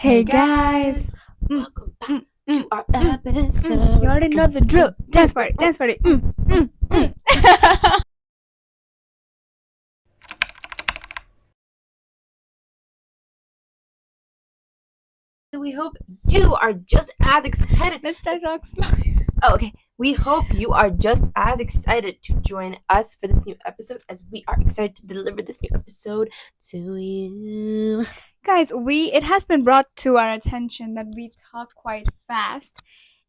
Hey guys, Welcome back to our episode. You already know the drill. Dance party, dance party. We hope you are just as excited. Let's try to talk slow. Oh, okay. We hope you are just as excited to join us for this new episode as we are excited to deliver this new episode to you. Guys, it has been brought to our attention that we talk quite fast.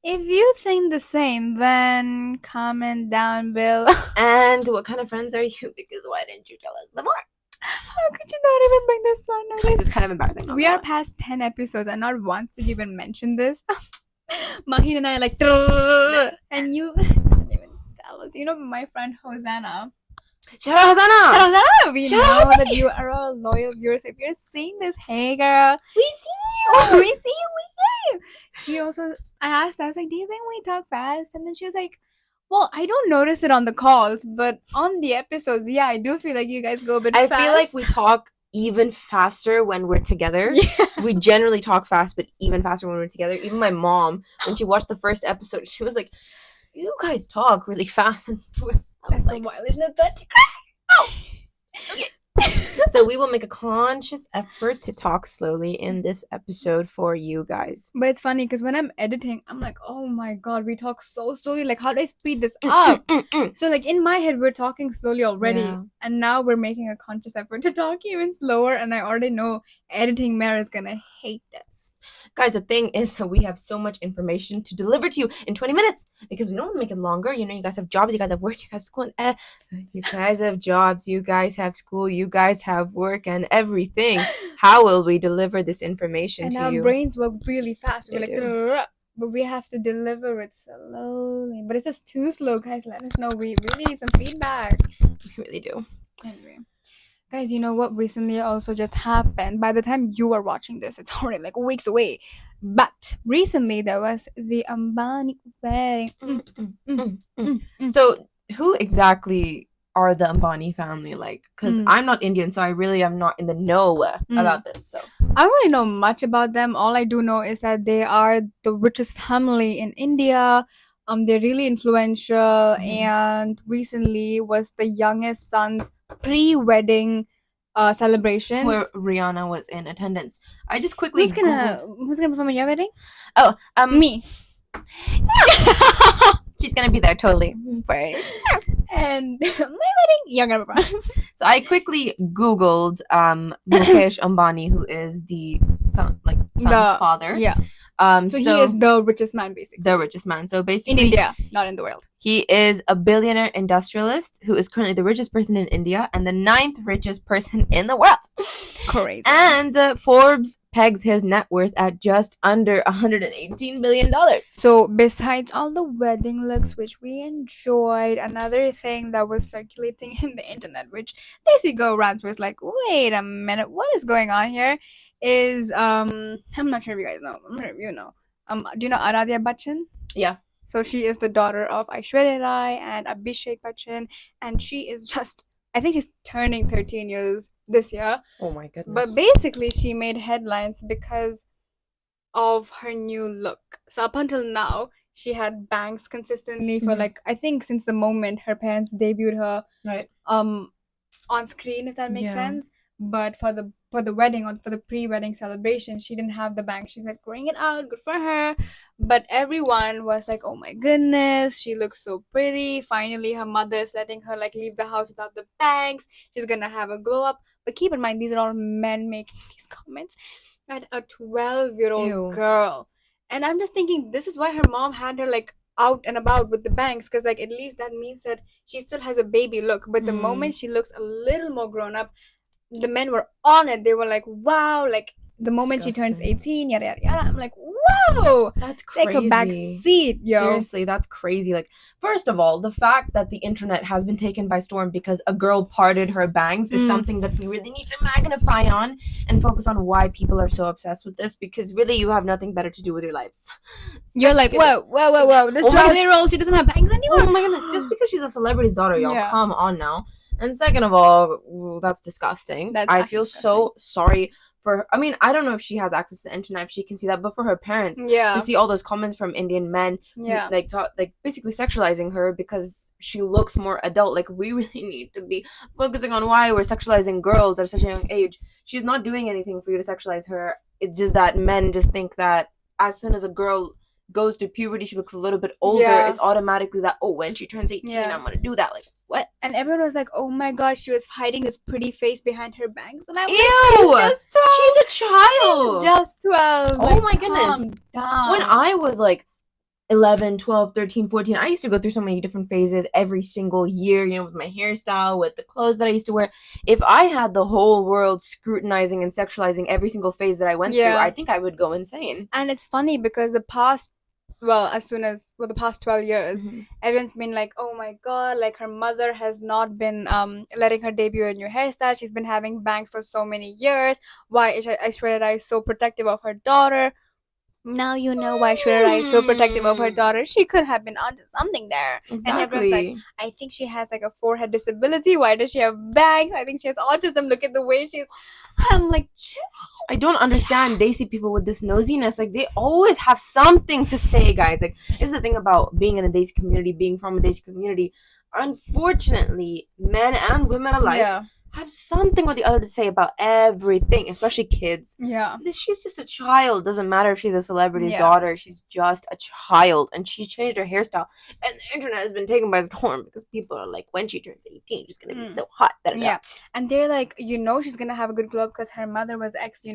If you think the same, then comment down below. And what kind of friends are you? Because why didn't you tell us before? How could you not even bring this one? Guys, it's kind of embarrassing. We are past 10 episodes and not once did you even mention this. Maheen and I are like, and you didn't even tell us. You know, my friend Hosanna. Shout out Hosanna! Shout out Hosanna! We Shout out know Hosanna! that you are all loyal viewers. If you're seeing this, hey girl, We see you! we see you, we hear you. She also, I asked, I was like, do you think we talk fast? And then she was like, well, I don't notice it on the calls, but on the episodes, yeah, I do feel like you guys go a bit fast. I feel like we talk even faster when we're together. Yeah. We generally talk fast, but even faster when we're together. Even my mom, when she watched the first episode, she was like, you guys talk really fast. And That's so wild, isn't it? So we will make a conscious effort to talk slowly in this episode for you guys. But it's funny because when I'm editing, I'm like, oh my god, we talk so slowly. Like, how do I speed this up? So, like, in my head, we're talking slowly already. Yeah. And now we're making a conscious effort to talk even slower. And I already know editing Mer is gonna hate this. Guys, the thing is that we have so much information to deliver to you in 20 minutes because we don't want to make it longer. You know, you guys have jobs, you guys have work, you guys have school, and you guys have jobs, you guys have school, you guys have work and everything. How will we deliver this information And to our you? brains work really fast. We're They like, do. but we have to deliver it slowly. But it's just too slow, guys. Let us know. We really need some feedback. We really do. Anyway. Guys, you know what recently also just happened? By the time you are watching this, it's already like weeks away. But recently there was the Ambani wedding. So, who exactly are the Ambani family like? Because I'm not Indian, so I really am not in the know about this. So I don't really know much about them. All I do know is that they are the richest family in India. They're really influential, and recently was the youngest son's pre-wedding celebrations. where Rihanna was in attendance. I just quickly Who's gonna perform at your wedding? Oh, Me. She's gonna be there totally. And my wedding, you're gonna perform. So I quickly Googled Mukesh Ambani, who is the son's father. Yeah. So he is the richest man, basically. The richest man. So basically, in India, not in the world. He is a billionaire industrialist who is currently the richest person in India and the 9th richest person in the world. Crazy. And Forbes pegs his net worth at just under $118 billion. So besides all the wedding looks which we enjoyed, another thing that was circulating in the internet, which desigirlrants was like, wait a minute, what is going on here? Is I'm not sure if you guys know. I'm not sure if you know. Do you know Aradhya Bachchan? Yeah. So she is the daughter of Aishwarya Rai and Abhishek Bachchan, and she is just, I think she's turning 13 years this year. Oh my goodness. But basically she made headlines because of her new look. So up until now, she had bangs consistently for like, I think since the moment her parents debuted her right on screen, if that makes sense. But for the wedding or for the pre-wedding celebration, she didn't have the bangs. She's like growing it out, good for her. But everyone was like, oh my goodness, she looks so pretty. Finally her mother is letting her like leave the house without the bangs. She's gonna have a glow up. But keep in mind, these are all men making these comments at a 12-year-old girl. And I'm just thinking, this is why her mom had her like out and about with the bangs, because like at least that means that she still has a baby look. But the moment she looks a little more grown up, the men were on it. They were like, wow, like the moment she turns 18, yada yada yada. I'm like, whoa, that's crazy. Take a back seat, yo. Seriously, that's crazy. Like, first of all, the fact that the internet has been taken by storm because a girl parted her bangs is something that we really need to magnify on and focus on why people are so obsessed with this, because really you have nothing better to do with your lives. You're like, whoa, this 12-year-old, she doesn't have bangs anymore. Oh my goodness, just because she's a celebrity's daughter, y'all, come on now. And second of all, that's disgusting. That's I actually feel disgusting. so sorry for her. I mean, I don't know if she has access to the internet, if she can see that, but for her parents to Yeah. see all those comments from Indian men, Yeah. like basically sexualizing her because she looks more adult. Like, we really need to be focusing on why we're sexualizing girls at such a young age. She's not doing anything for you to sexualize her. It's just that men just think that as soon as a girl goes through puberty, she looks a little bit older, Yeah. it's automatically that, oh, when she turns 18, Yeah. I'm gonna do that. Like, what? And everyone was like, "Oh my gosh, she was hiding this pretty face behind her bangs," and I was Ew! like, "She's just 12. She's a child! She's just 12. Oh like, my goodness. calm down." When I was like 11, 12, 13, 14, I used to go through so many different phases every single year, you know, with my hairstyle, with the clothes that I used to wear. If I had the whole world scrutinizing and sexualizing every single phase that I went through, I think I would go insane. And it's funny because the past 12 years, everyone's been like, "Oh my god, like her mother has not been letting her debut a new hairstyle. She's been having bangs for so many years. Why is Aishwarya Rai so protective of her daughter?" Now you know why Aishwarya Rai is so protective of her daughter. She could have been onto something there. And everyone's like, Exactly. "I think she has like a forehead disability. Why does she have bangs? I think she has autism. Look at the way she's." I'm like, chill. I don't understand Desi people with this nosiness. Like, they always have something to say, guys. Like, this is the thing about being in a Desi community, being from a Desi community. Unfortunately, men and women alike have something or the other to say about everything, especially kids. Yeah. She's just a child. Doesn't matter if she's a celebrity's daughter. She's just a child, and she changed her hairstyle. And the internet has been taken by storm because people are like, when she turns 18, she's gonna be so hot. Yeah, and they're like, she's gonna have a good glow up because her mother was ex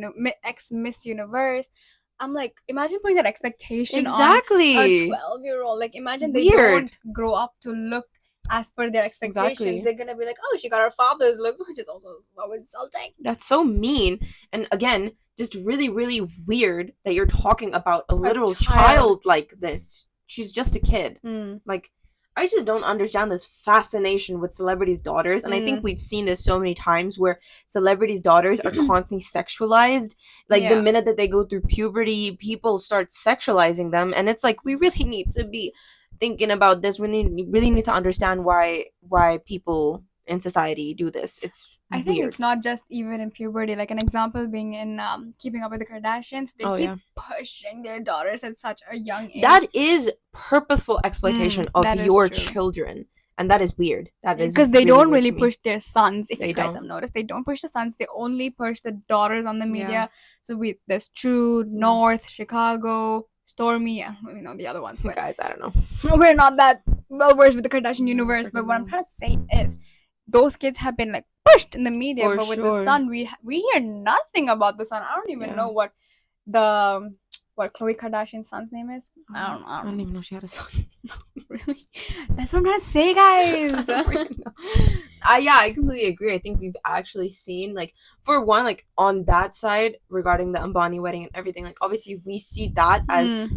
Miss Universe. I'm like, imagine putting that expectation on a 12-year-old. Like, imagine they don't grow up to look as per their expectations. They're gonna be like, oh, she got her father's look, which is also so insulting. That's so mean. And again, just really, really weird that you're talking about a literal child like this. She's just a kid. Like, I just don't understand this fascination with celebrities' daughters. And I think we've seen this so many times where celebrities' daughters are constantly sexualized. Like, the minute that they go through puberty, people start sexualizing them. And it's like, we really need to be thinking about this. We really need to understand why people in society do this. I think it's not just even in puberty. Like, an example being in Keeping Up with the Kardashians, they keep pushing their daughters at such a young age. That is purposeful exploitation of your children, and that is weird. That is because they don't really push their sons. If you guys have noticed, they don't push the sons. They only push the daughters on the media. So there's True, North, Chicago, Stormy. I don't really know the other ones. But guys, I don't know. We're not that well versed with the Kardashian universe. But what I'm trying to say is, those kids have been like pushed in the media. But with the son, we hear nothing about the son. I don't even know what Khloe Kardashian's son's name is. I don't even know she had a son. Really? That's what I'm trying to say, guys. Yeah, I completely agree. I think we've actually seen, like, for one, like, on that side regarding the Ambani wedding and everything, like, obviously we see that as a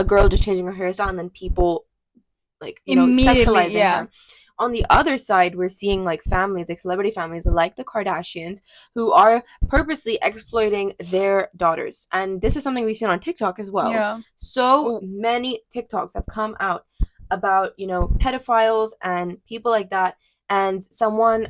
girl just changing her hairstyle, and then people, like, sexualizing her. On the other side, we're seeing, like, families, like celebrity families like the Kardashians, who are purposely exploiting their daughters. And this is something we've seen on TikTok as well. So many TikToks have come out about, pedophiles and people like that. And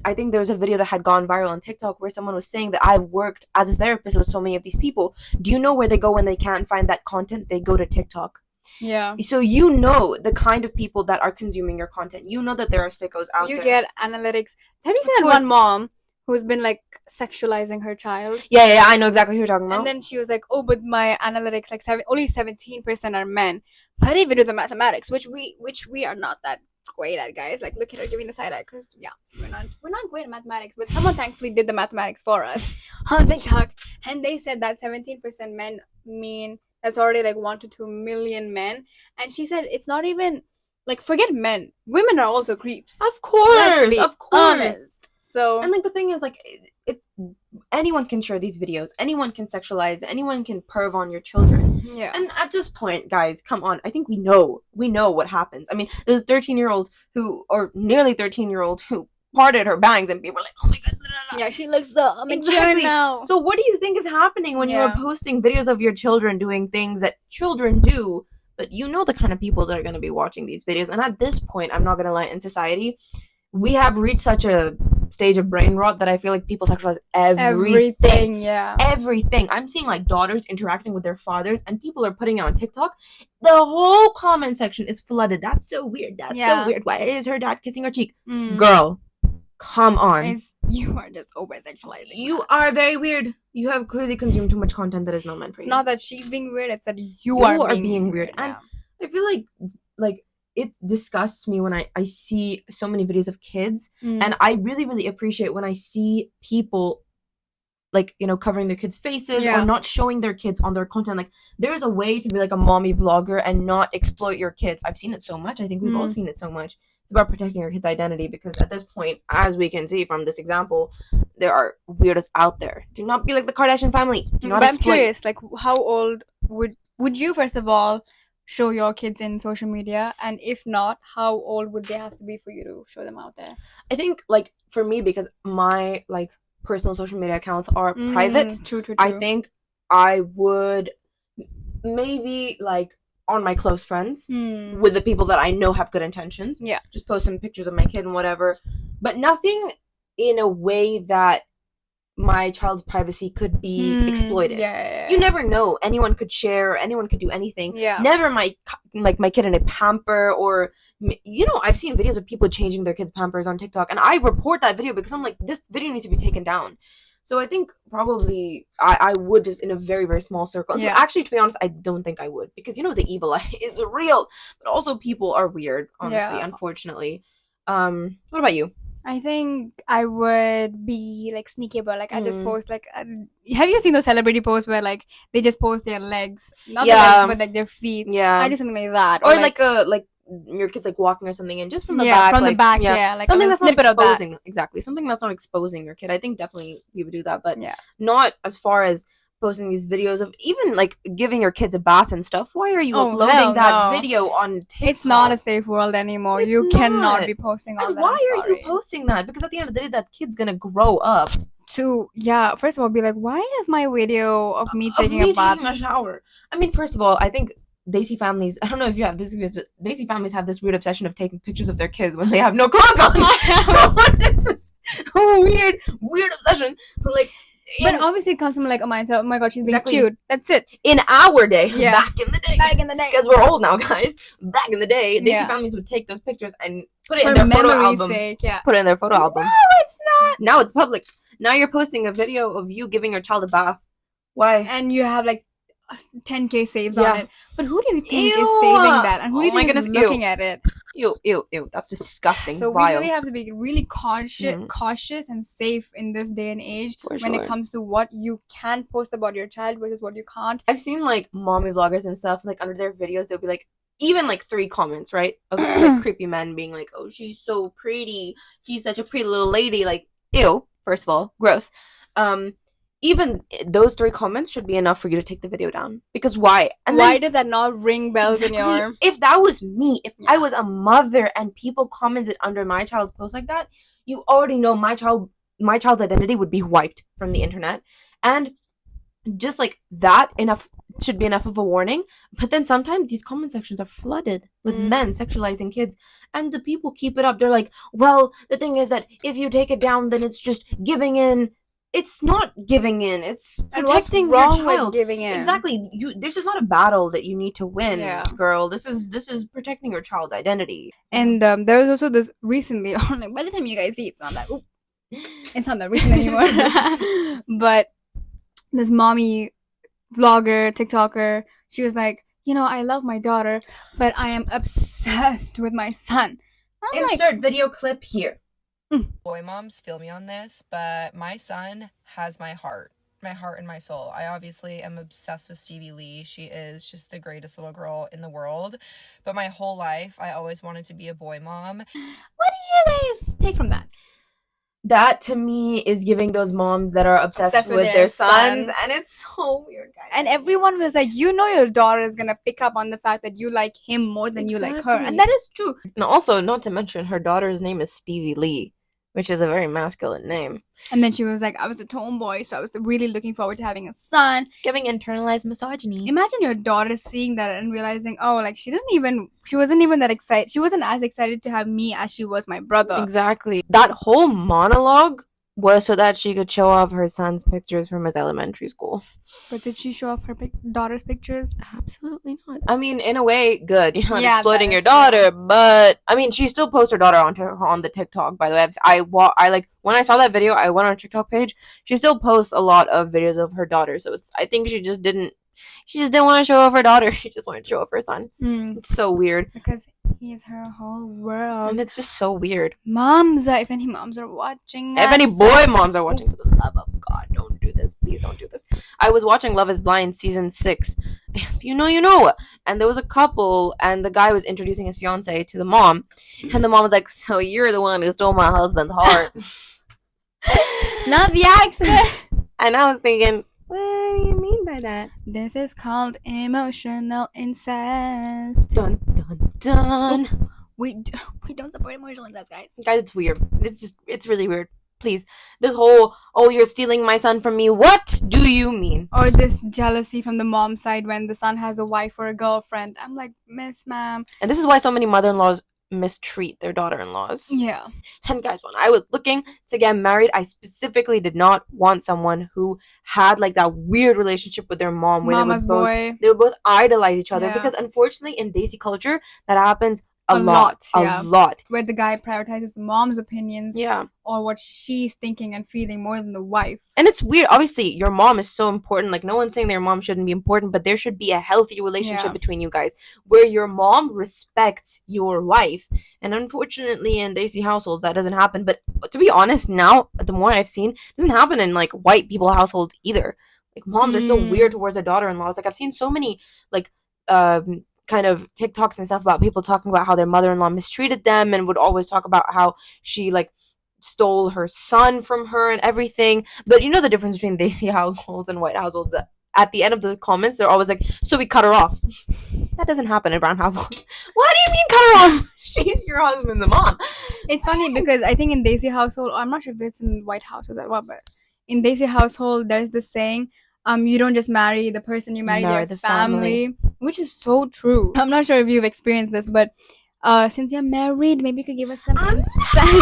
I think there was a video that had gone viral on TikTok where someone was saying that I've worked as a therapist with so many of these people. Do you know where they go when they can't find that content? They go to TikTok. Yeah. So you know the kind of people that are consuming your content. You know that there are sickos out there. You get analytics. Have you seen that one mom who's been like sexualizing her child? Yeah, I know exactly who you're talking about. And then she was like, "Oh, but my analytics, like only 17% are men." But if you do the mathematics, which we are not that great at, guys. Like, look at her giving the side eye, because we're not great at mathematics. But someone thankfully did the mathematics for us on TikTok, and they said that 17% men mean that's already like 1 to 2 million men. And she said it's not even like, forget men, women are also creeps. Of course, honest. So, and like, the thing is, like, anyone can share these videos, anyone can sexualize, anyone can perv on your children. Yeah. And at this point, guys, come on, I think we know what happens. I mean, there's a 13-year-old or nearly 13-year-old who parted her bangs, and people are like, oh my god, blah, blah, blah. Yeah, she looks so mature now. So what do you think is happening when you're posting videos of your children doing things that children do? But you know the kind of people that are going to be watching these videos. And at this point, I'm not going to lie, in society, we have reached such a stage of brain rot that I feel like people sexualize Everything, yeah. everything. I'm seeing like daughters interacting with their fathers, and people are putting it on TikTok. The whole comment section is flooded. That's so weird. That's so weird. Why is her dad kissing her cheek? Girl, come on. You are just over sexualizing. You are very weird. You have clearly consumed too much content that is not meant for you. It's not that she's being weird, it's that you are being weird. And I feel like it disgusts me when I see so many videos of kids, and I really, really appreciate when I see people like, you know, covering their kids' faces or not showing their kids on their content. Like, there's a way to be like a mommy vlogger and not exploit your kids. I've seen it so much. I think we've all seen it so much. It's about protecting your kids' identity, because at this point, as we can see from this example, there are weirdos out there. Do not be like the Kardashian family. Do not exploit. I'm curious, like, how old would you, first of all, show your kids in social media? And if not, how old would they have to be for you to show them out there? I think, like, for me, because my, like, personal social media accounts are private. True. I think I would maybe, like, on my close friends with the people that I know have good intentions. Yeah. Just post some pictures of my kid and whatever. But nothing in a way that my child's privacy could be exploited. Yeah. You never know. Anyone could share. Anyone could do anything. Yeah. Never my kid in a pamper, or, you know, I've seen videos of people changing their kids' pampers on TikTok, and I report that video because I'm like, this video needs to be taken down. So I think probably I would, just in a very, very small circle. And so actually, to be honest, I don't think I would, because, you know, the evil eye is real, but also people are weird, honestly, unfortunately. What about you? I think I would be like sneaky about, like, I just post like, have you seen those celebrity posts where like they just post their legs, not the legs, but like their feet? I do something like that, or like your kid's like walking or something, and just from the back, from the back, like something that's not exposing. That. Exactly, something that's not exposing your kid. I think definitely we would do that, but not as far as posting these videos of even like giving your kids a bath and stuff. Why are you uploading that video on TikTok? It's not a safe world anymore. You cannot be posting all that. Why are you posting that? Because at the end of the day, that kid's gonna grow up to first of all, be like, why is my video of me taking a bath, taking a shower? I mean, first of all, I think Desi families, I don't know if you have this experience, but Desi families have this weird obsession of taking pictures of their kids when they have no clothes on. It's a weird obsession. But like, but obviously it comes from like a mindset, oh my god, she's being cute. That's it. In our day, back in the day, because we're old now, guys. Back in the day, Desi families would take those pictures and put it in their photo album. Put it in their photo album. No, it's not. Now it's public. Now you're posting a video of you giving your child a bath. Why? And you have like 10K saves on it. But who do you think is saving that? And who do you think is looking at it? Ew. That's disgusting. So we really have to be really cautious and safe in this day and age when it comes to what you can post about your child versus what you can't. I've seen like mommy vloggers and stuff, like under their videos, they'll be like, even like 3 comments, right? Of like creepy men being like, oh, she's so pretty. She's such a pretty little lady. Like, ew, first of all, gross. Even those 3 comments should be enough for you to take the video down. Because why? And why did that not ring bells in your... If that was me, if I was a mother and people commented under my child's post like that, you already know my child's identity would be wiped from the internet. And just like that should be enough of a warning. But then sometimes these comment sections are flooded with men sexualizing kids, and the people keep it up. They're like, well, the thing is that if you take it down, then it's just giving in. It's not giving in. It's protecting your child. With giving in? Exactly. This is not a battle that you need to win, girl. This is protecting your child's identity. And there was also this recently. Like, by the time you guys see, it's not that recent anymore. But this mommy vlogger, TikToker, she was like, you know, I love my daughter, but I am obsessed with my son. Insert video clip here. Boy moms, feel me on this, but my son has my heart and my soul. I obviously am obsessed with Stevie Lee. She is just the greatest little girl in the world. But my whole life, I always wanted to be a boy mom. What do you guys take from that? That to me is giving those moms that are obsessed with their sons, and it's so weird, guys. And everyone was like, you know, your daughter is gonna pick up on the fact that you like him more than you like her, and that is true. And also, not to mention, her daughter's name is Stevie Lee. which is a very masculine name. And then she was like, I was a tomboy, so I was really looking forward to having a son. It's giving internalized misogyny. Imagine your daughter seeing that and realizing, oh, like she wasn't even that excited. She wasn't as excited to have me as she was my brother. Exactly. That whole monologue was so that she could show off her son's pictures from his elementary school. But did she show off her daughter's pictures? Absolutely not. I mean, in a way, good. You're not Yeah, exploiting that your is true. daughter, but I mean, she still posts her daughter on the TikTok. By the way, I like when I saw that video, I went on her TikTok page. She still posts a lot of videos of her daughter. So I think she just didn't want to show off her daughter. She just wanted to show off her son. It's so weird Because he is her whole world. and it's just so weird. Moms, if any moms are watching, If any boy moms are watching, for the love of God, don't do this. Please don't do this. I was watching Love is Blind season 6. If you know, you know. And there was a couple, and the guy was introducing his fiance to the mom, and the mom was like, "So you're the one who stole my husband's heart." not the accent. And I was thinking, what do you mean by that? This is called emotional incest. Dun dun dun. We don't support emotional incest, guys. Guys, it's weird. It's really weird. Please, this whole, oh, you're stealing my son from me. What do you mean? Or this jealousy from the mom side when the son has a wife or a girlfriend. I'm like, Miss Ma'am. And this is why so many mother-in-laws mistreat their daughter-in-laws. Yeah. And guys, when I was looking to get married, I specifically did not want someone who had like that weird relationship with their mom where Mama's boy. they would both idolize each other. Yeah. Because unfortunately in Desi culture that happens a lot. lot. Where the guy prioritizes the mom's opinions. Yeah. Or what she's thinking and feeling more than the wife. And it's weird. Obviously, your mom is so important. Like, no one's saying their mom shouldn't be important, but there should be a healthy relationship between you guys where your mom respects your wife. And unfortunately, in Desi households, that doesn't happen. But to be honest, now, the more I've seen, it doesn't happen in, like, white people households either. Like, moms are so weird towards their daughter-in-laws. Like, I've seen so many, like, kind of TikToks and stuff about people talking about how their mother-in-law mistreated them and would always talk about how she, like, stole her son from her and everything. But you know the difference between Desi households and white households, that at the end of the comments they're always like, so we cut her off. That doesn't happen in brown households. What do you mean cut her off? She's your husband, the mom. It's funny because I think in Desi household, I'm not sure if it's in white households as well, but in Desi household there's this saying, you don't just marry the person, you marry their family, which is so true. I'm not sure if you've experienced this, but since you're married, maybe you could give us some insight.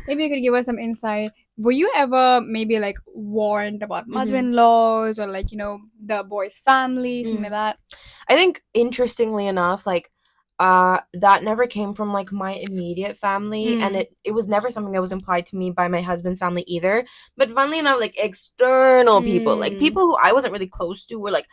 Maybe you could give us some insight. Were you ever maybe like warned about mother-in-laws or like, you know, the boy's family, something like that? I think interestingly enough, like that never came from like my immediate family, and it was never something that was implied to me by my husband's family either. But funnily enough, like external people, like people who I wasn't really close to, were like,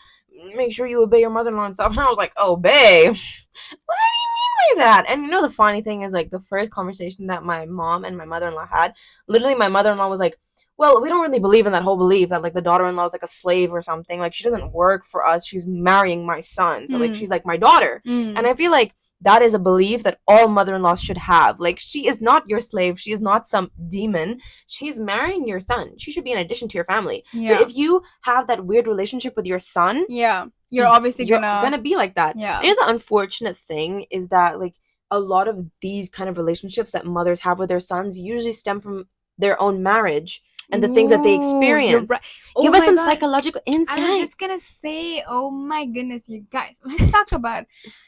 make sure you obey your mother-in-law and stuff. And I was like, obey? What do you mean by that? And you know the funny thing is, like, the first conversation that my mom and my mother-in-law had, literally my mother-in-law was like, well, we don't really believe in that whole belief that, like, the daughter-in-law is, like, a slave or something. Like, she doesn't work for us. She's marrying my son. So, like, she's, like, my daughter. And I feel like that is a belief that all mother-in-laws should have. Like, she is not your slave. She is not some demon. She's marrying your son. She should be an addition to your family. Yeah. But if you have that weird relationship with your son... Yeah. You're obviously gonna be like that. Yeah. And the unfortunate thing is that, like, a lot of these kind of relationships that mothers have with their sons usually stem from their own marriage and the things that they experience. Right. Give us some psychological insight. I was just gonna say, oh my goodness, you guys, let's talk about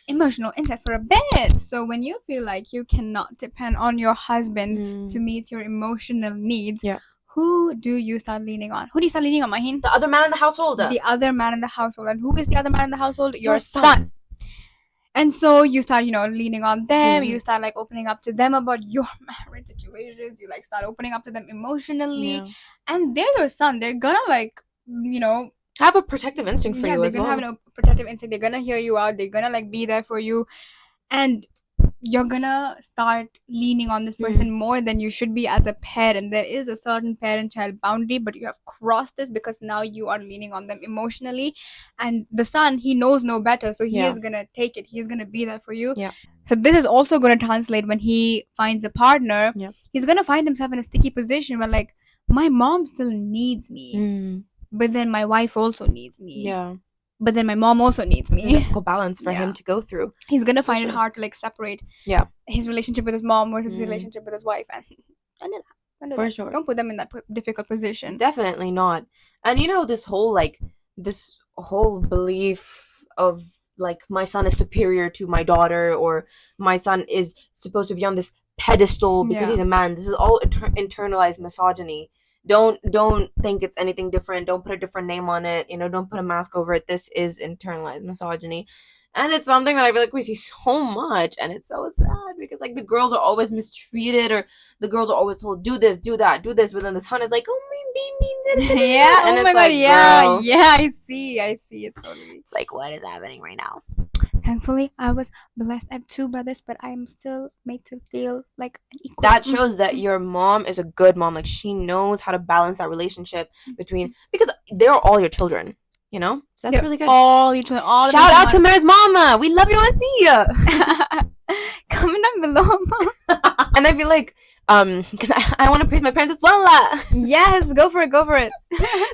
emotional incest for a bit. So when you feel like you cannot depend on your husband to meet your emotional needs, who do you start leaning on? Who do you start leaning on, Maheen? The other man in the household. The other man in the household. And who is the other man in the household? Your son. And so you start, you know, leaning on them. You start, like, opening up to them about your marriage situations. You, like, start opening up to them emotionally. Yeah. And they're your son. They're gonna, like, you know... have a protective instinct for you as well. They're gonna have a protective instinct. They're gonna hear you out. They're gonna, like, be there for you. And you're gonna start leaning on this person more than you should be as a parent. There is a certain parent-child boundary, but you have crossed this because now you are leaning on them emotionally. And the son, he knows no better, so he is gonna take it. He's gonna be there for you. Yeah. So this is also gonna translate when he finds a partner. Yeah. He's gonna find himself in a sticky position where, like, my mom still needs me, but then my wife also needs me. Yeah. but then my mom also needs It's a me. difficult balance for Yeah. him to go through. He's gonna For find it sure. hard to like separate his relationship with his mom versus his Mm. relationship with his wife, and don't do that. Don't do For that. sure. Don't put them in that difficult position. Definitely not. And you know, this whole belief of like my son is superior to my daughter, or my son is supposed to be on this pedestal because Yeah. he's a man. This is all internalized misogyny. Don't think it's anything different. Don't put a different name on it. You know, don't put a mask over it. This is internalized misogyny. And it's something that I feel like we see so much, and it's so sad because like the girls are always mistreated, or the girls are always told do this, do that, do this, but then the son is like, oh my baby, Yeah. and Oh it's my god. like, Yeah. girl, Yeah. I see it totally. it's like, what is happening right now? Thankfully, I was blessed. I have 2 brothers, but I am still made to feel like an equal. That shows that your mom is a good mom. Like she knows how to balance that relationship between, because they're all your children, you know. So that's They're really good. all each other. All Shout out to Mer's mama. We love you, auntie. Comment down below, mom. And I feel like because I want to praise my parents as well. Yes, go for it.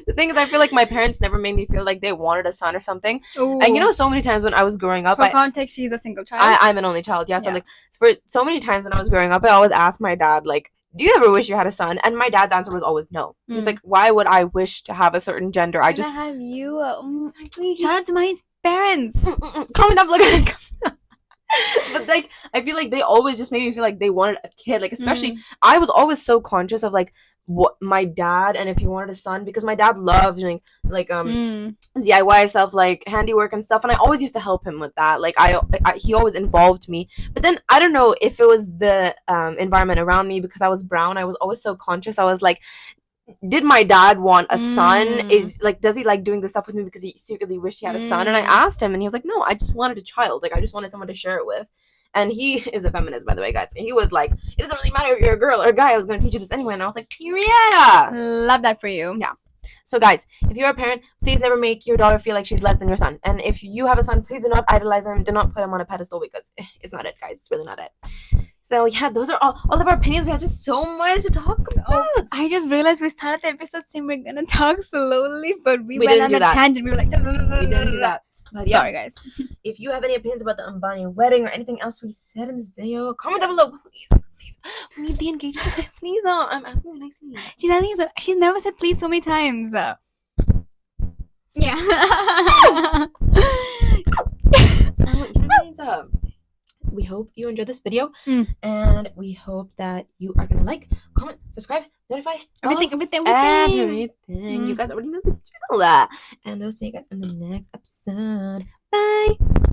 The thing is, I feel like my parents never made me feel like they wanted a son or something. Ooh. And you know, so many times when I was growing up, For context, she's a single child. I'm an only child. Yeah, so Yeah. like for so many times when I was growing up, I always asked my dad like, do you ever wish you had a son? And my dad's answer was always no. He's like, why would I wish to have a certain gender? I just have you. Shout out to my parents. comment down below. But like I feel like they always just made me feel like they wanted a kid. Like especially I was always so conscious of like what my dad, and if he wanted a son, because my dad loves doing like DIY stuff, like handiwork and stuff, and I always used to help him with that. Like I he always involved me. But then I don't know if it was the environment around me, because I was brown. I was always so conscious. I was like, did my dad want a son? Is like, does he like doing this stuff with me because he secretly wished he had a son? And I asked him, and he was like, no, I just wanted a child. Like I just wanted someone to share it with. And he is a feminist, by the way, guys. He was like, it doesn't really matter if you're a girl or a guy, I was going to teach you this anyway. And I was like, period. Love that for you. Yeah. So guys, if you're a parent, please never make your daughter feel like she's less than your son. And if you have a son, please do not idolize him. Do not put him on a pedestal, because it's not it, guys. It's really not it. So yeah, those are all of our opinions. We have just so much to talk about. I just realized we started the episode saying we're gonna talk slowly, but we went didn't on do a that. tangent. We were like, We didn't do that. But yeah, sorry, guys. if you have any opinions about the Ambani wedding or anything else we said in this video, comment down below, please. Please, we need the engagement, guys. Please, I'm asking you nicely. She's never said please so many times. Yeah. So, guys, we hope you enjoyed this video, and we hope that you are gonna like, comment, subscribe, notify, everything. You guys already know the drill. And we'll see you guys in the next episode. Bye.